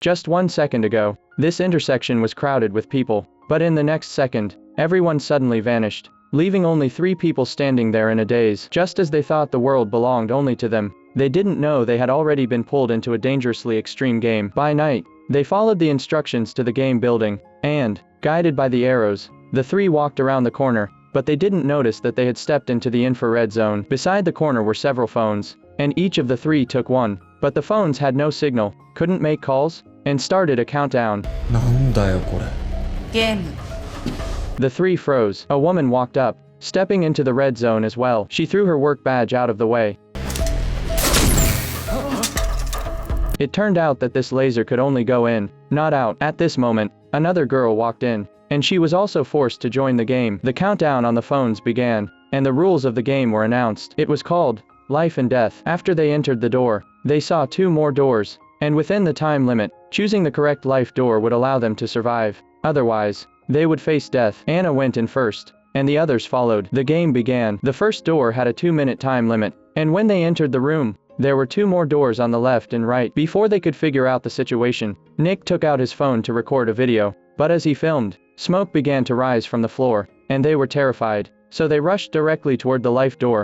Just 1 second ago, this intersection was crowded with people, but in the next second, everyone suddenly vanished, leaving only 3 people standing there in a daze. Just as they thought the world belonged only to them, they didn't know they had already been pulled into a dangerously extreme game. By night, they followed the instructions to the game building, and, guided by the arrows, the 3 walked around the corner, but they didn't notice that they had stepped into the infrared zone. Beside the corner were several phones, and each of the 3 took one, but the phones had no signal, couldn't make calls, and started a countdown. なんだよこれ。ゲーム The 3 froze. A woman walked up, stepping into the red zone as well. She threw her work badge out of the way. It turned out that this laser could only go in, not out. At this moment, another girl walked in, and she was also forced to join the game. The countdown on the phones began, and the rules of the game were announced. It was called Life and Death. After they entered the door, they saw 2 more doors, and within the time limit, choosing the correct life door would allow them to survive. Otherwise, they would face death. Anna went in first, and the others followed. The game began. The first door had a 2-minute time limit, and when they entered the room, there were 2 more doors on the left and right. Before they could figure out the situation, Nick took out his phone to record a video, but as he filmed, smoke began to rise from the floor, and they were terrified, so they rushed directly toward the life door.